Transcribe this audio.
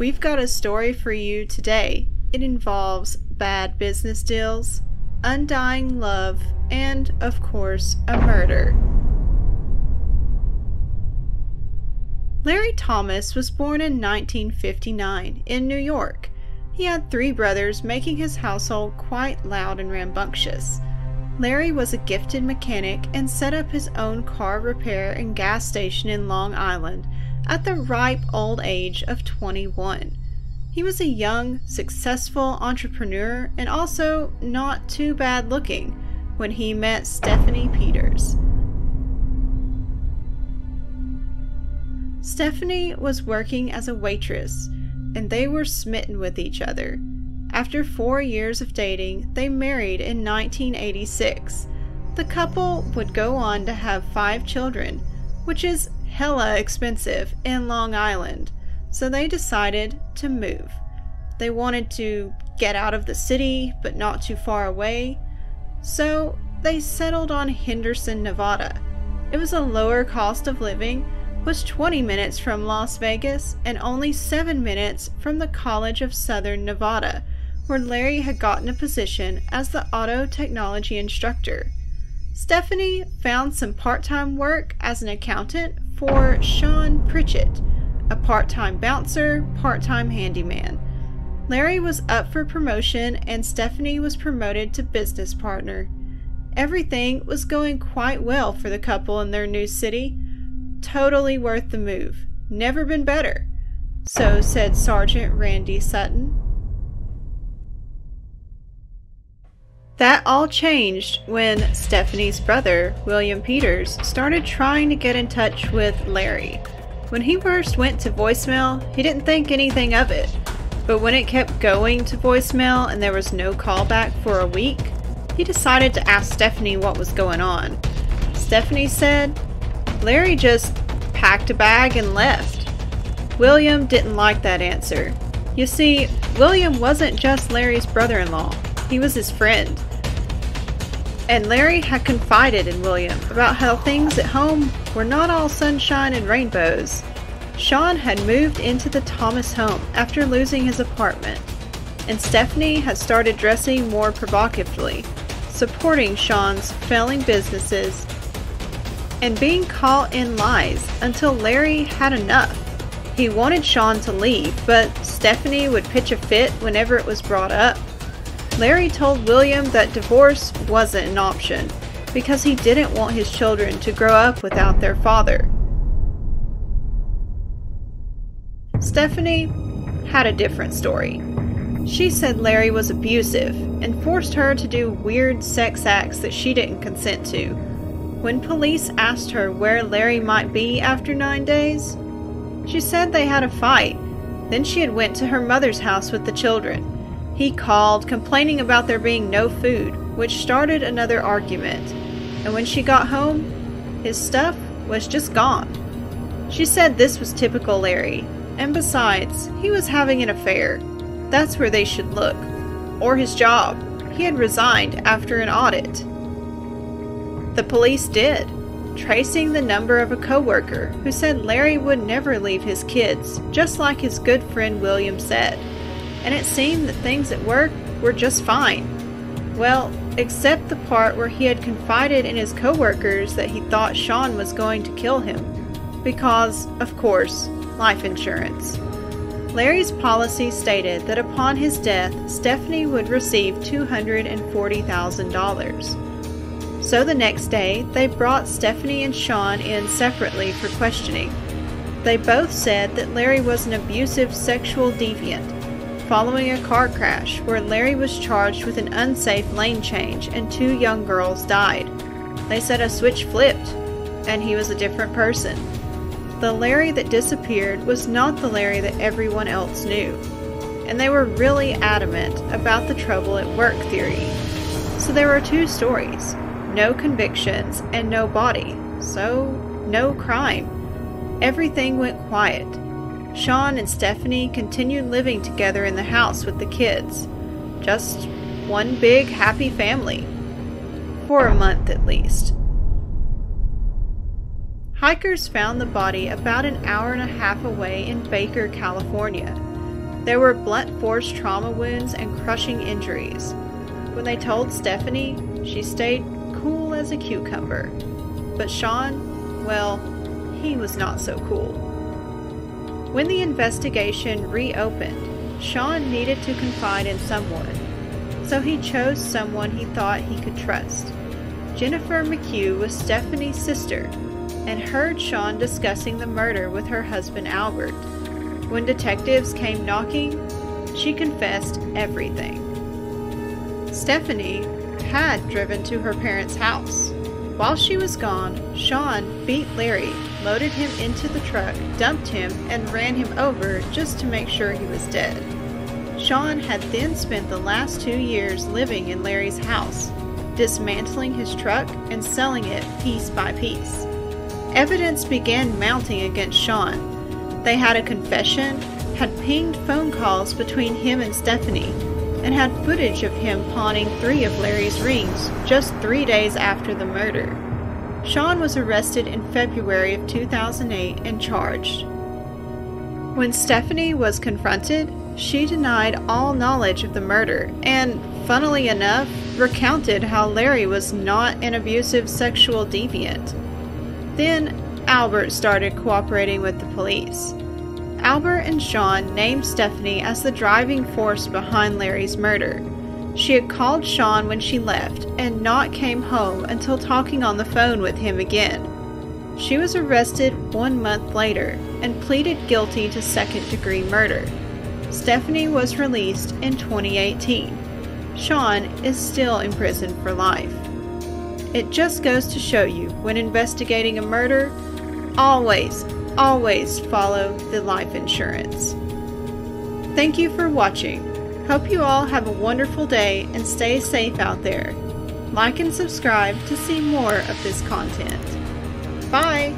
we've got a story for you today. It involves bad business deals, undying love, and, of course, a murder. Larry Thomas was born in 1959 in New York. He had 3 brothers, making his household quite loud and rambunctious. Larry was a gifted mechanic and set up his own car repair and gas station in Long Island at the ripe old age of 21. He was a young, successful entrepreneur and also not too bad looking when he met Stephanie Peters. Stephanie was working as a waitress, and they were smitten with each other. After 4 years of dating, they married in 1986. The couple would go on to have 5 children, which is hella expensive in Long Island, so they decided to move. They wanted to get out of the city, but not too far away, so they settled on Henderson, Nevada. It was a lower cost of living, was 20 minutes from Las Vegas and only 7 minutes from the College of Southern Nevada, where Larry had gotten a position as the auto technology instructor. Stephanie found some part-time work as an accountant for Shawn Pritchett, a part-time bouncer, part-time handyman. Larry was up for promotion and Stephanie was promoted to business partner. Everything was going quite well for the couple in their new city. Totally worth the move. Never been better. So said Sergeant Randy Sutton. That all changed when Stephanie's brother, William Peters, started trying to get in touch with Larry. When he first went to voicemail, he didn't think anything of it. But when it kept going to voicemail and there was no callback for a week, he decided to ask Stephanie what was going on. Stephanie said, Larry just packed a bag and left. William didn't like that answer. You see, William wasn't just Larry's brother-in-law. He was his friend. And Larry had confided in William about how things at home were not all sunshine and rainbows. Shawn had moved into the Thomas home after losing his apartment, and Stephanie had started dressing more provocatively, supporting Shawn's failing businesses and being caught in lies until Larry had enough. He wanted Shawn to leave, but Stephanie would pitch a fit whenever it was brought up. Larry told William that divorce wasn't an option because he didn't want his children to grow up without their father. Stephanie had a different story. She said Larry was abusive and forced her to do weird sex acts that she didn't consent to. When police asked her where Larry might be after 9 days, she said they had a fight. Then she had went to her mother's house with the children. He called, complaining about there being no food, which started another argument. And when she got home, his stuff was just gone. She said this was typical Larry, and besides, he was having an affair. That's where they should look. Or his job. He had resigned after an audit. The police did, tracing the number of a coworker who said Larry would never leave his kids, just like his good friend William said. And it seemed that things at work were just fine. Well, except the part where he had confided in his coworkers that he thought Shawn was going to kill him. Because, of course, life insurance. Larry's policy stated that upon his death, Stephanie would receive $240,000. So the next day, they brought Stephanie and Shawn in separately for questioning. They both said that Larry was an abusive sexual deviant, following a car crash where Larry was charged with an unsafe lane change and 2 young girls died. They said a switch flipped, and he was a different person. The Larry that disappeared was not the Larry that everyone else knew, and they were really adamant about the trouble at work theory. So there were 2 stories. No convictions and no body, so no crime. Everything went quiet. Shawn and Stephanie continued living together in the house with the kids. Just one big happy family. For a month at least. Hikers found the body about an hour and a half away in Baker, California. There were blunt force trauma wounds and crushing injuries. When they told Stephanie, she stayed cool as a cucumber. But Shawn, well, he was not so cool. When the investigation reopened, Shawn needed to confide in someone, so he chose someone he thought he could trust. Jennifer McHugh was Stephanie's sister and heard Shawn discussing the murder with her husband Albert. When detectives came knocking, she confessed everything. Stephanie had driven to her parents' house. While she was gone, Shawn beat Larry, loaded him into the truck, dumped him, and ran him over just to make sure he was dead. Shawn had then spent the last 2 years living in Larry's house, dismantling his truck and selling it piece by piece. Evidence began mounting against Shawn. They had a confession, had pinged phone calls between him and Stephanie, and had footage of him pawning 3 of Larry's rings just 3 days after the murder. Shawn was arrested in February of 2008 and charged. When Stephanie was confronted, she denied all knowledge of the murder and, funnily enough, recounted how Larry was not an abusive sexual deviant. Then, Albert started cooperating with the police. Albert and Shawn named Stephanie as the driving force behind Larry's murder. She had called Shawn when she left and not came home until talking on the phone with him again. She was arrested 1 month later and pleaded guilty to second-degree murder. Stephanie was released in 2018. Shawn is still in prison for life. It just goes to show you, when investigating a murder, always follow the life insurance. Thank you for watching. Hope you all have a wonderful day and stay safe out there. Like and subscribe to see more of this content. Bye!